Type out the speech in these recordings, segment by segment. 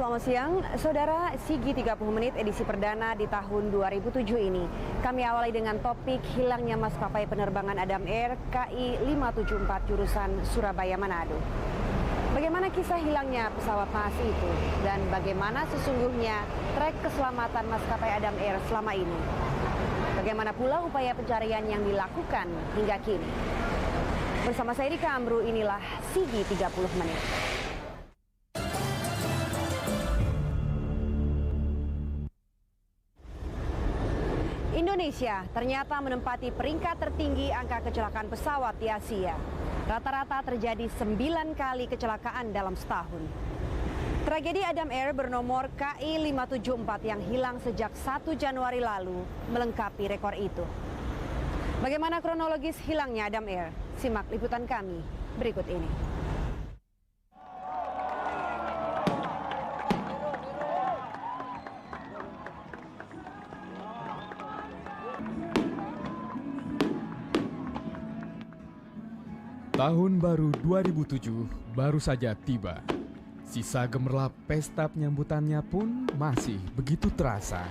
Selamat siang, Saudara. Sigi 30 menit edisi perdana di tahun 2007 ini. Kami awali dengan topik hilangnya maskapai penerbangan Adam Air KI 574 jurusan Surabaya Manado. Bagaimana kisah hilangnya pesawat Naas itu dan bagaimana sesungguhnya trek keselamatan maskapai Adam Air selama ini? Bagaimana pula upaya pencarian yang dilakukan hingga kini? Bersama saya Rika Amru, inilah Sigi 30 menit. Indonesia ternyata menempati peringkat tertinggi angka kecelakaan pesawat di Asia. Rata-rata terjadi 9 kali kecelakaan dalam setahun. Tragedi Adam Air bernomor KI 574 yang hilang sejak 1 Januari lalu melengkapi rekor itu. Bagaimana kronologis hilangnya Adam Air? Simak liputan kami berikut ini. Tahun baru 2007 baru saja tiba. Sisa gemerlap pesta penyambutannya pun masih begitu terasa.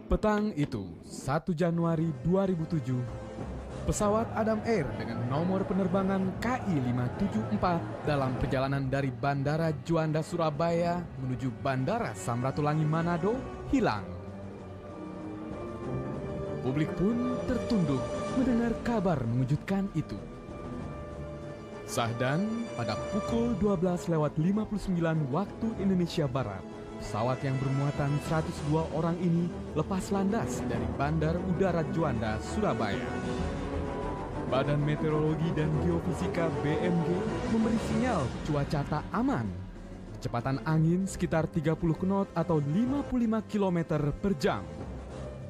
Petang itu, 1 Januari 2007, pesawat Adam Air dengan nomor penerbangan KI 574 dalam perjalanan dari Bandara Juanda Surabaya menuju Bandara Samratulangi Manado hilang. Publik pun tertunduk mendengar kabar mengejutkan itu. Sahdan pada pukul 12:59 waktu Indonesia Barat, pesawat yang bermuatan 102 orang ini lepas landas dari Bandar Udara Juanda, Surabaya. Badan Meteorologi dan Geofisika BMG memberi sinyal cuaca tak aman. Kecepatan angin sekitar 30 knot atau 55 km per jam.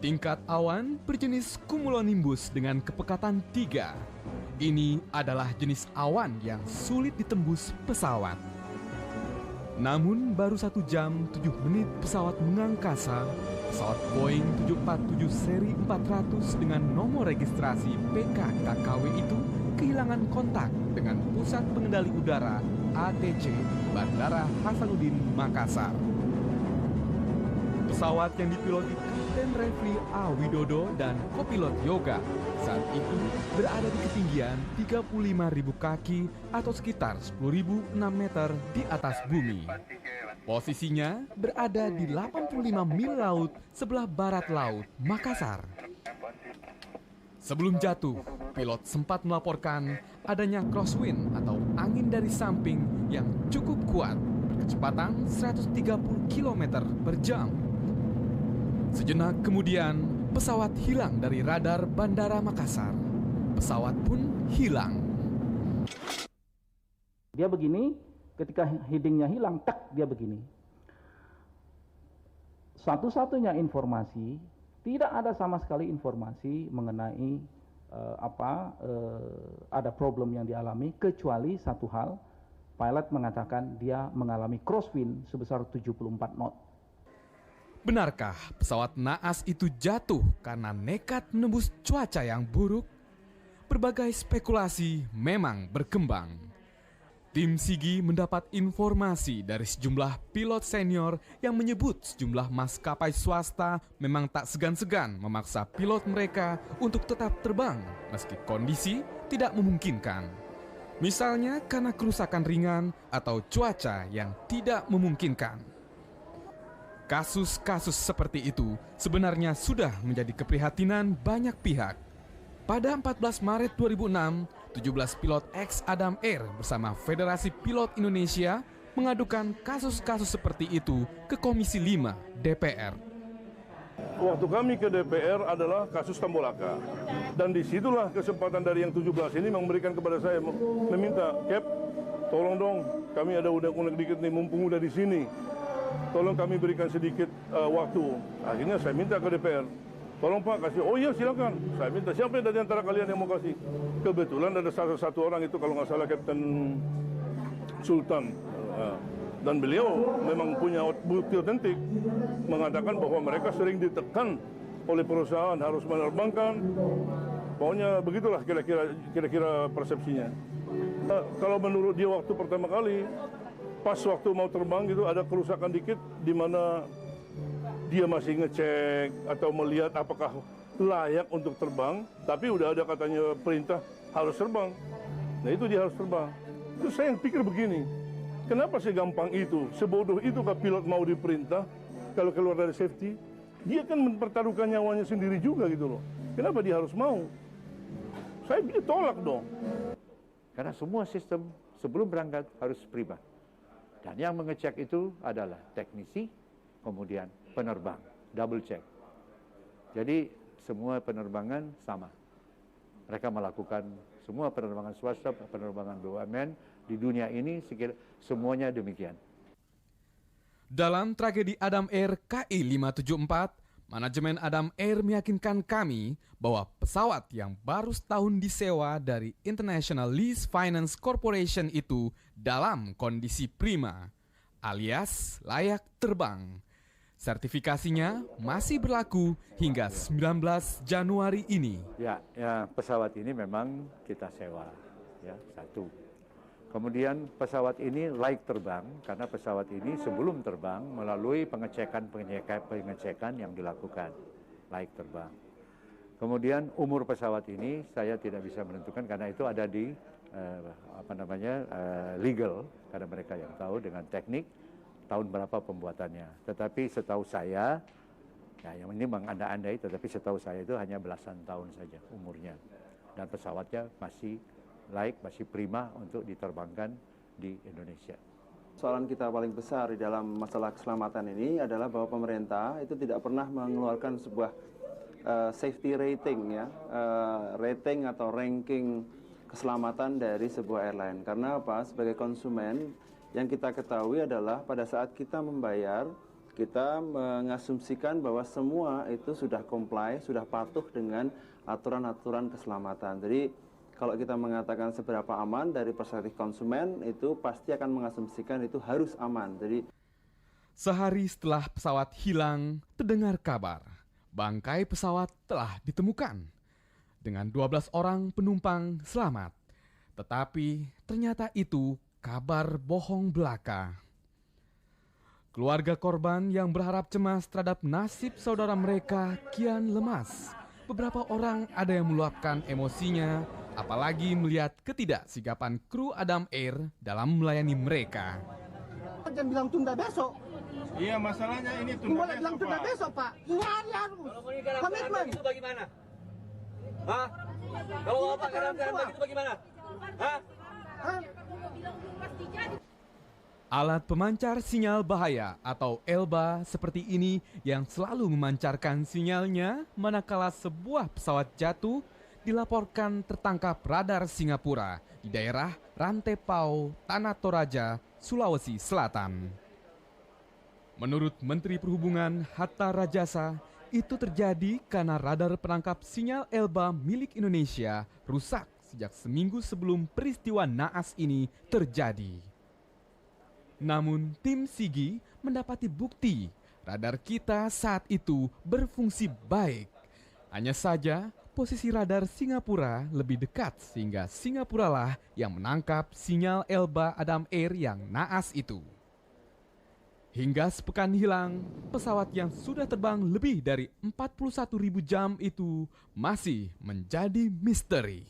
Tingkat awan berjenis cumulonimbus dengan kepekatan 3. Ini adalah jenis awan yang sulit ditembus pesawat. Namun baru 1 jam 7 menit pesawat mengangkasa, pesawat Boeing 747 seri 400 dengan nomor registrasi PKKKW itu kehilangan kontak dengan Pusat Pengendali Udara ATC Bandara Hasanuddin Makassar. Pesawat yang dipiloti Kapten Refli A. Widodo dan kopilot Yoga saat itu berada di ketinggian 35.000 kaki atau sekitar 10.006 meter di atas bumi. Posisinya berada di 85 mil laut sebelah barat laut Makassar. Sebelum jatuh, pilot sempat melaporkan adanya crosswind atau angin dari samping yang cukup kuat berkecepatan 130 km per jam. Sejenak kemudian, pesawat hilang dari radar Bandara Makassar. Pesawat pun hilang. Dia begini, ketika headingnya hilang, tak dia begini. Satu-satunya informasi, tidak ada sama sekali informasi mengenai ada problem yang dialami, kecuali satu hal, pilot mengatakan dia mengalami crosswind sebesar 74 knot. Benarkah pesawat Naas itu jatuh karena nekat menembus cuaca yang buruk? Berbagai spekulasi memang berkembang. Tim Sigi mendapat informasi dari sejumlah pilot senior yang menyebut sejumlah maskapai swasta memang tak segan-segan memaksa pilot mereka untuk tetap terbang meski kondisi tidak memungkinkan. Misalnya karena kerusakan ringan atau cuaca yang tidak memungkinkan. Kasus-kasus seperti itu sebenarnya sudah menjadi keprihatinan banyak pihak. Pada 14 Maret 2006, 17 pilot ex Adam Air bersama Federasi Pilot Indonesia mengadukan kasus-kasus seperti itu ke Komisi 5 DPR. Waktu kami ke DPR adalah kasus Tambolaka. Dan disitulah kesempatan dari yang 17 ini memberikan kepada saya, meminta, Cap, tolong dong, kami ada unek-unek dikit nih, mumpung udah di sini. Tolong kami berikan sedikit waktu. Akhirnya saya minta ke DPR. Tolong Pak kasih. Oh iya silakan. Saya minta siapa dari antara kalian yang mau kasih. Kebetulan ada satu orang itu kalau nggak salah Kapten Sultan. Dan beliau memang punya bukti otentik mengatakan bahwa mereka sering ditekan oleh perusahaan harus menerbangkan. Pokoknya begitulah kira-kira persepsinya. Kalau menurut dia waktu pertama kali pas waktu mau terbang gitu ada kerusakan dikit di mana dia masih ngecek atau melihat apakah layak untuk terbang, tapi udah ada katanya perintah harus terbang. Nah itu dia harus terbang. Terus saya yang pikir begini, kenapa segampang itu, sebodoh itu kalau pilot mau diperintah, kalau keluar dari safety, dia kan mempertaruhkan nyawanya sendiri juga gitu loh. Kenapa dia harus mau? Saya tolak dong. Karena semua sistem sebelum berangkat harus prima. Dan yang mengecek itu adalah teknisi, kemudian penerbang, double check. Jadi semua penerbangan sama. Mereka melakukan semua penerbangan swasta, penerbangan BUMN di dunia ini semuanya demikian. Dalam tragedi Adam Air KI574, manajemen Adam Air meyakinkan kami bahwa pesawat yang baru setahun disewa dari International Lease Finance Corporation itu dalam kondisi prima, alias layak terbang. Sertifikasinya masih berlaku hingga 19 Januari ini. Ya, pesawat ini memang kita sewa, ya, satu. Kemudian pesawat ini layak terbang karena pesawat ini sebelum terbang melalui pengecekan yang dilakukan, layak terbang. Kemudian umur pesawat ini saya tidak bisa menentukan karena itu ada di legal, karena mereka yang tahu dengan teknik tahun berapa pembuatannya. Tetapi setahu saya, ya yang ini mengandai-andai, tetapi setahu saya itu hanya belasan tahun saja umurnya. Dan pesawatnya masih layak, masih prima untuk diterbangkan di Indonesia. Soalan kita paling besar di dalam masalah keselamatan ini adalah bahwa pemerintah itu tidak pernah mengeluarkan sebuah safety rating, ya, rating atau ranking keselamatan dari sebuah airline. Karena apa? Sebagai konsumen yang kita ketahui adalah pada saat kita membayar, kita mengasumsikan bahwa semua itu sudah comply, sudah patuh dengan aturan-aturan keselamatan. Jadi kalau kita mengatakan seberapa aman dari perspektif konsumen, itu pasti akan mengasumsikan itu harus aman. Jadi sehari setelah pesawat hilang, terdengar kabar bangkai pesawat telah ditemukan dengan 12 orang penumpang selamat. Tetapi ternyata itu kabar bohong belaka. Keluarga korban yang berharap cemas terhadap nasib saudara mereka kian lemas. Beberapa orang ada yang meluapkan emosinya, apalagi melihat ketidaksigapan kru Adam Air dalam melayani mereka. Jangan bilang tunda besok. Iya, masalahnya ini tunda Boleh bilang tunda besok, Pak. Ini hari harus. Komitmen. Itu bagaimana? Hah? Kalau Bapak keadaan begitu bagaimana? Hah? Alat pemancar sinyal bahaya atau ELBA seperti ini yang selalu memancarkan sinyalnya manakala sebuah pesawat jatuh dilaporkan tertangkap radar Singapura di daerah Rantepao, Tanah Toraja, Sulawesi Selatan. Menurut Menteri Perhubungan Hatta Rajasa, itu terjadi karena radar penangkap sinyal ELBA milik Indonesia rusak sejak seminggu sebelum peristiwa naas ini terjadi. Namun tim Sigi mendapati bukti radar kita saat itu berfungsi baik. Hanya saja posisi radar Singapura lebih dekat sehingga Singapura lah yang menangkap sinyal ELBA Adam Air yang naas itu. Hingga sepekan hilang, pesawat yang sudah terbang lebih dari 41.000 jam itu masih menjadi misteri.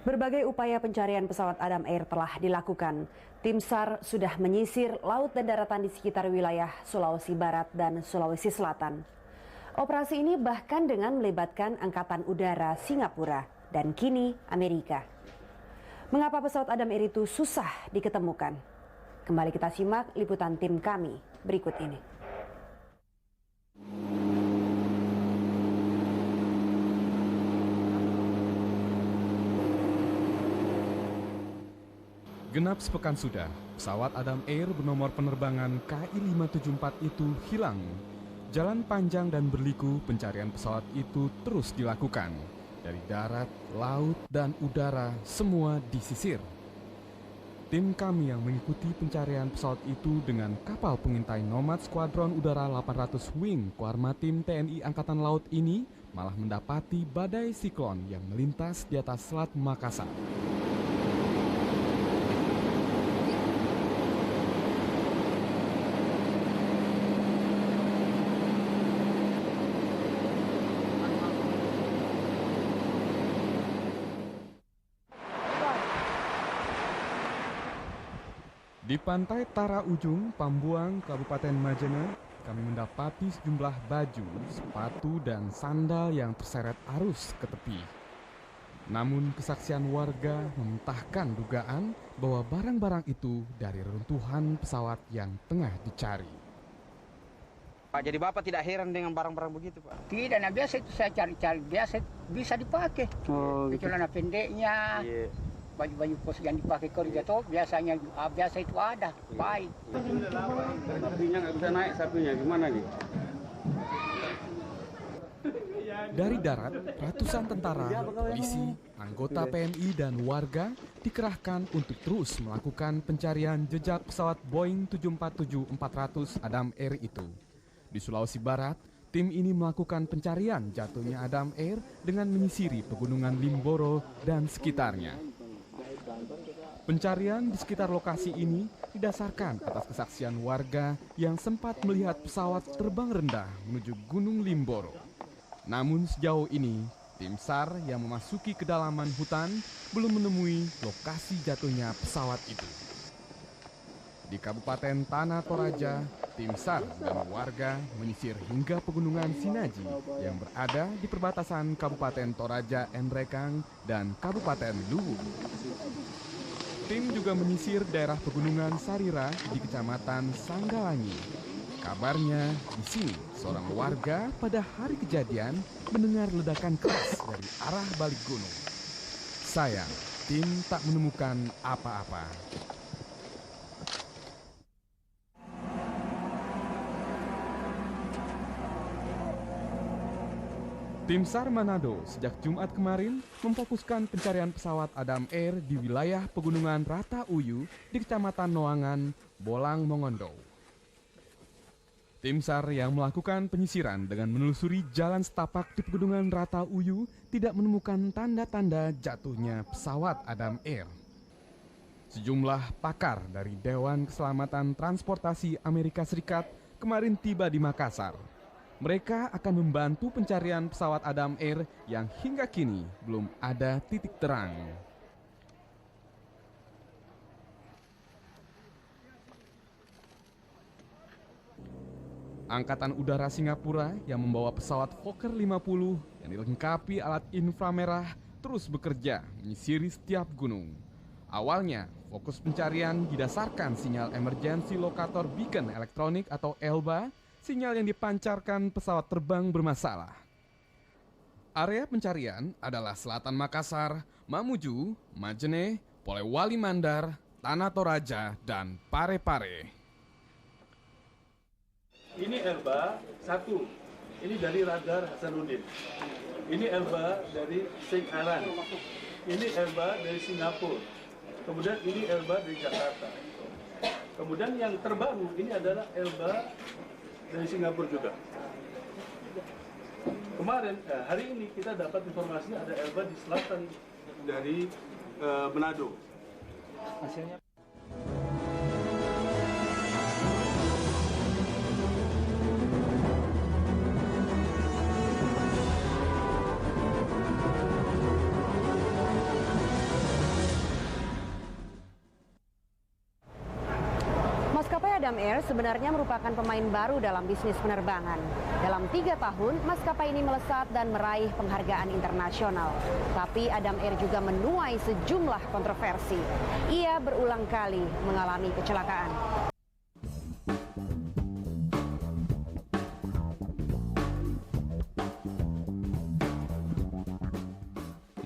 Berbagai upaya pencarian pesawat Adam Air telah dilakukan. Tim SAR sudah menyisir laut dan daratan di sekitar wilayah Sulawesi Barat dan Sulawesi Selatan. Operasi ini bahkan dengan melibatkan Angkatan Udara Singapura dan kini Amerika. Mengapa pesawat Adam Air itu susah diketemukan? Kembali kita simak liputan tim kami berikut ini. Genap sepekan sudah, pesawat Adam Air bernomor penerbangan KI574 itu hilang. Jalan panjang dan berliku pencarian pesawat itu terus dilakukan. Dari darat, laut, dan udara, semua disisir. Tim kami yang mengikuti pencarian pesawat itu dengan kapal pengintai Nomad Skuadron Udara 800 Wing Koarmatim TNI Angkatan Laut ini malah mendapati badai siklon yang melintas di atas Selat Makassar. Di pantai Tara Ujung, Pambuang, Kabupaten Majene, kami mendapati sejumlah baju, sepatu, dan sandal yang terseret arus ke tepi. Namun kesaksian warga mementahkan dugaan bahwa barang-barang itu dari reruntuhan pesawat yang tengah dicari. Pak, jadi Bapak tidak heran dengan barang-barang begitu, Pak? Tidak, nah biasa itu saya cari-cari, biasa bisa dipakai. Oh, gitu. Celana pendeknya, baju-baju pos yang dipakai kerja tuh biasanya biasa itu ada, baik. Sapinya nggak bisa naik, sapinya gimana nih? Dari darat, ratusan tentara, polisi, anggota PMI, dan warga dikerahkan untuk terus melakukan pencarian jejak pesawat Boeing 747-400 Adam Air itu. Di Sulawesi Barat, tim ini melakukan pencarian jatuhnya Adam Air dengan menyisiri pegunungan Limboro dan sekitarnya. Pencarian di sekitar lokasi ini didasarkan atas kesaksian warga yang sempat melihat pesawat terbang rendah menuju Gunung Limboro. Namun sejauh ini, tim SAR yang memasuki kedalaman hutan belum menemui lokasi jatuhnya pesawat itu. Di Kabupaten Tanah Toraja, tim SAR dan warga menyisir hingga pegunungan Sinaji yang berada di perbatasan Kabupaten Toraja Enrekang dan Kabupaten Luwu. Tim juga menyisir daerah pegunungan Sarira di Kecamatan Sanggalangi. Kabarnya di sini seorang warga pada hari kejadian mendengar ledakan keras dari arah balik gunung. Sayang, tim tak menemukan apa-apa. Tim SAR Manado sejak Jumat kemarin memfokuskan pencarian pesawat Adam Air di wilayah pegunungan Rata Uyu di Kecamatan Noangan, Bolang, Mongondo. Tim SAR yang melakukan penyisiran dengan menelusuri jalan setapak di pegunungan Rata Uyu tidak menemukan tanda-tanda jatuhnya pesawat Adam Air. Sejumlah pakar dari Dewan Keselamatan Transportasi Amerika Serikat kemarin tiba di Makassar. Mereka akan membantu pencarian pesawat Adam Air yang hingga kini belum ada titik terang. Angkatan Udara Singapura yang membawa pesawat Fokker 50 yang dilengkapi alat inframerah terus bekerja menyisiri setiap gunung. Awalnya, fokus pencarian didasarkan sinyal emergency locator beacon elektronik atau ELBA, sinyal yang dipancarkan pesawat terbang bermasalah. Area pencarian adalah selatan Makassar, Mamuju, Majene, Polewali Mandar, Tanah Toraja, dan Pare-Pare. Ini ELBA 1, ini dari radar Hasanuddin. Ini ELBA dari St. Alan. Ini ELBA dari Singapura. Kemudian ini ELBA dari Jakarta. Kemudian yang terbaru ini adalah ELBA dari Singapura juga. Kemarin, hari ini kita dapat informasi ada ELBA di selatan dari Manado. Hasilnya Adam Air sebenarnya merupakan pemain baru dalam bisnis penerbangan. Dalam 3 tahun, maskapai ini melesat dan meraih penghargaan internasional. Tapi Adam Air juga menuai sejumlah kontroversi. Ia berulang kali mengalami kecelakaan.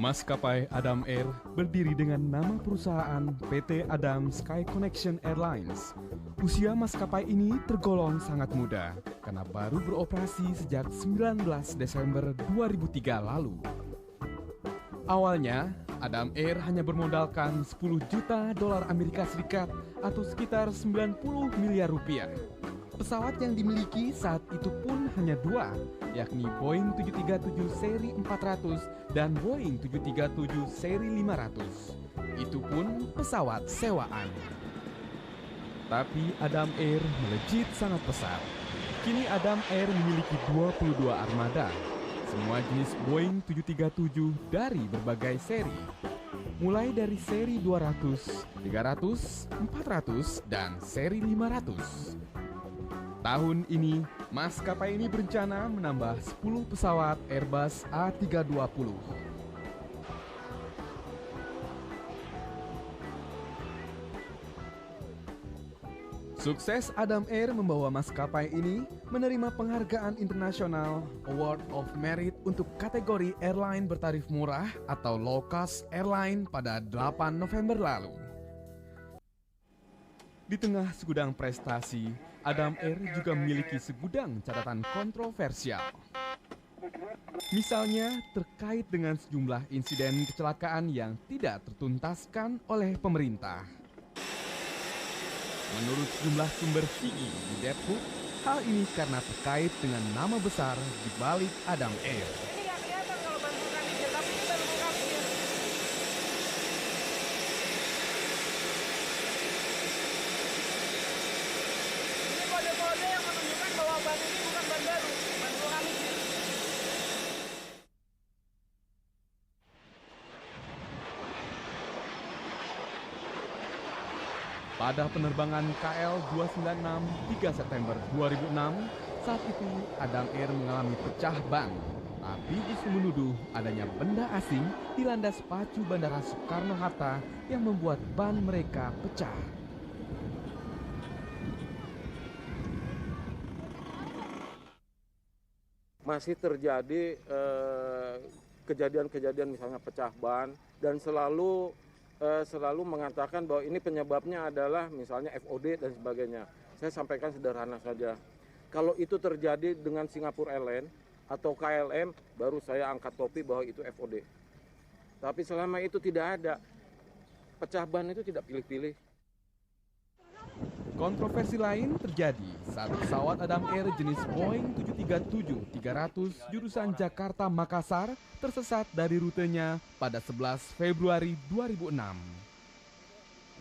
Maskapai Adam Air berdiri dengan nama perusahaan PT Adam Sky Connection Airlines. Usia maskapai ini tergolong sangat muda. karena baru beroperasi sejak 19 Desember 2003 lalu. Awalnya, Adam Air hanya bermodalkan 10 juta dolar Amerika Serikat atau sekitar 90 miliar rupiah. Pesawat yang dimiliki saat itu pun hanya dua, yakni Boeing 737 seri 400 dan Boeing 737 seri 500. Itu pun pesawat sewaan. Tapi Adam Air melejit sangat pesat. Kini Adam Air memiliki 22 armada, semua jenis Boeing 737 dari berbagai seri. Mulai dari seri 200, 300, 400, dan seri 500. Tahun ini, maskapai ini berencana menambah 10 pesawat Airbus A320. Sukses Adam Air membawa maskapai ini menerima penghargaan internasional Award of Merit untuk kategori airline bertarif murah atau low cost airline pada 8 November lalu. Di tengah segudang prestasi, Adam Air juga memiliki segudang catatan kontroversial. Misalnya terkait dengan sejumlah insiden kecelakaan yang tidak tertuntaskan oleh pemerintah. Menurut sejumlah sumber tinggi di Depok, hal ini karena terkait dengan nama besar di balik Adam Air. Ini nggak kelihatan kalau bantu kami, tapi kita bantu kami. Ini kode-kode yang menunjukkan bahwa ban ini bukan ban baru, bantu kami. Pada penerbangan KL296 3 September 2006, saat itu Adam Air mengalami pecah ban, tapi isu menuduh adanya benda asing di landas pacu Bandara Soekarno-Hatta yang membuat ban mereka pecah. Masih terjadi kejadian-kejadian misalnya pecah ban dan selalu mengatakan bahwa ini penyebabnya adalah misalnya FOD dan sebagainya. Saya sampaikan sederhana saja. Kalau itu terjadi dengan Singapore Airlines atau KLM, baru saya angkat topi bahwa itu FOD. Tapi selama itu tidak ada. Pecah ban itu tidak pilih-pilih. Kontroversi lain terjadi saat pesawat Adam Air jenis Boeing 737-300 jurusan Jakarta-Makassar tersesat dari rutenya pada 11 Februari 2006.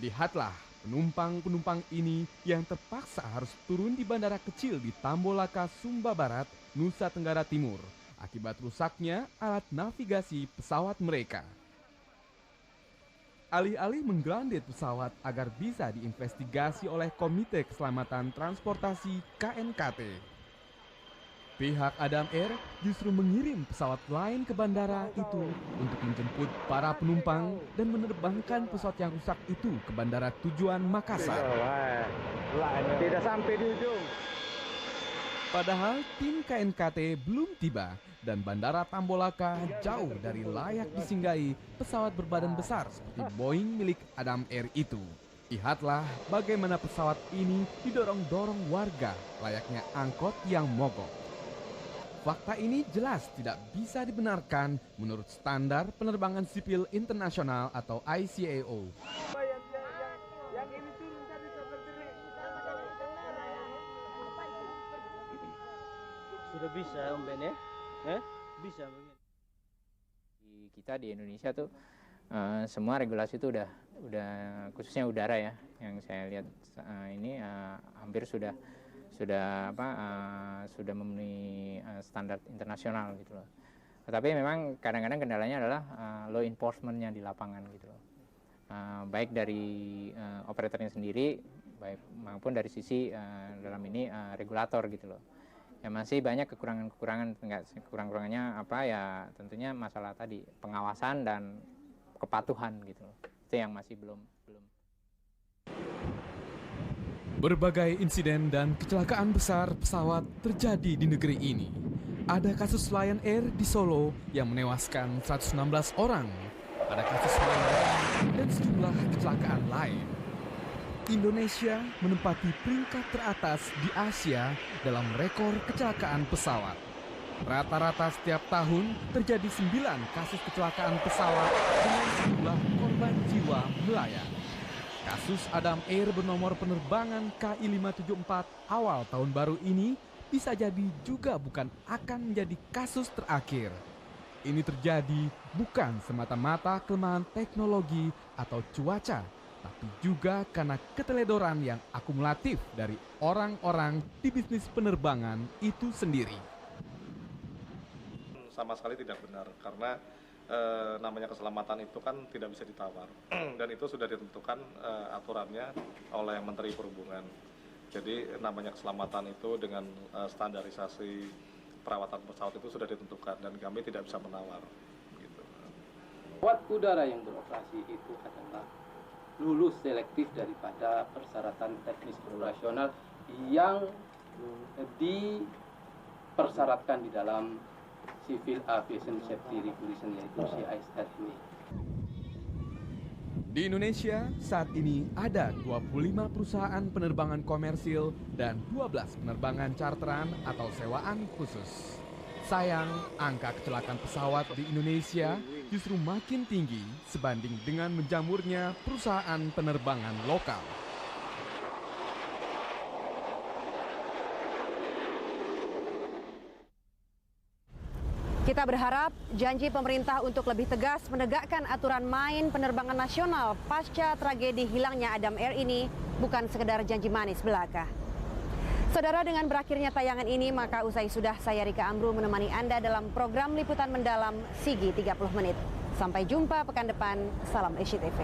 Lihatlah penumpang-penumpang ini yang terpaksa harus turun di bandara kecil di Tambolaka, Sumba Barat, Nusa Tenggara Timur akibat rusaknya alat navigasi pesawat mereka. Alih-alih menggrounded pesawat agar bisa diinvestigasi oleh Komite Keselamatan Transportasi KNKT, pihak Adam Air justru mengirim pesawat lain ke bandara itu untuk menjemput para penumpang dan menerbangkan pesawat yang rusak itu ke bandara tujuan Makassar. Tidak sampai di ujung. Padahal tim KNKT belum tiba dan bandara Tambolaka jauh dari layak disinggahi pesawat berbadan besar seperti Boeing milik Adam Air itu. Lihatlah bagaimana pesawat ini didorong-dorong warga layaknya angkot yang mogok. Fakta ini jelas tidak bisa dibenarkan menurut standar penerbangan sipil internasional atau ICAO. Sudah bisa Om Ben ya? Bisa mungkin. Kita di Indonesia tuh semua regulasi itu udah khususnya udara ya, yang saya lihat ini hampir sudah memenuhi standar internasional gitu loh. Tapi memang kadang-kadang kendalanya adalah law enforcement-nya di lapangan gitu loh. Baik dari operatornya sendiri, baik maupun dari sisi dalam ini regulator gitu loh. Ya masih banyak kekurangan-kekurangan, kurang-kurangannya apa ya, tentunya masalah tadi pengawasan dan kepatuhan gitu loh. Itu yang masih belum. Berbagai insiden dan kecelakaan besar pesawat terjadi di negeri ini. Ada kasus Lion Air di Solo yang menewaskan 116 orang. Ada kasus Lion Air dan sejumlah kecelakaan lain. Indonesia menempati peringkat teratas di Asia dalam rekor kecelakaan pesawat. Rata-rata setiap tahun terjadi 9 kasus kecelakaan pesawat dengan sejumlah korban jiwa melayang. Kasus Adam Air bernomor penerbangan KI574 awal tahun baru ini bisa jadi juga bukan akan menjadi kasus terakhir. Ini terjadi bukan semata-mata kelemahan teknologi atau cuaca, tapi juga karena keteledoran yang akumulatif dari orang-orang di bisnis penerbangan itu sendiri. Sama sekali tidak benar, karena namanya keselamatan itu kan tidak bisa ditawar. Dan itu sudah ditentukan aturannya oleh Menteri Perhubungan. Jadi namanya keselamatan itu dengan standarisasi perawatan pesawat itu sudah ditentukan dan kami tidak bisa menawar. Gitu. Pesawat udara yang beroperasi itu adalah lulus selektif daripada persyaratan teknis operasional yang dipersyaratkan di dalam Civil Aviation Safety Regulation, yaitu CASR ini. Di Indonesia saat ini ada 25 perusahaan penerbangan komersil dan 12 penerbangan charteran atau sewaan khusus. Sayang, angka kecelakaan pesawat di Indonesia justru makin tinggi sebanding dengan menjamurnya perusahaan penerbangan lokal. Kita berharap janji pemerintah untuk lebih tegas menegakkan aturan main penerbangan nasional pasca tragedi hilangnya Adam Air ini bukan sekedar janji manis belaka. Saudara, dengan berakhirnya tayangan ini, maka usai sudah saya Rika Amru menemani Anda dalam program Liputan Mendalam Sigi 30 Menit. Sampai jumpa pekan depan, salam SCTV.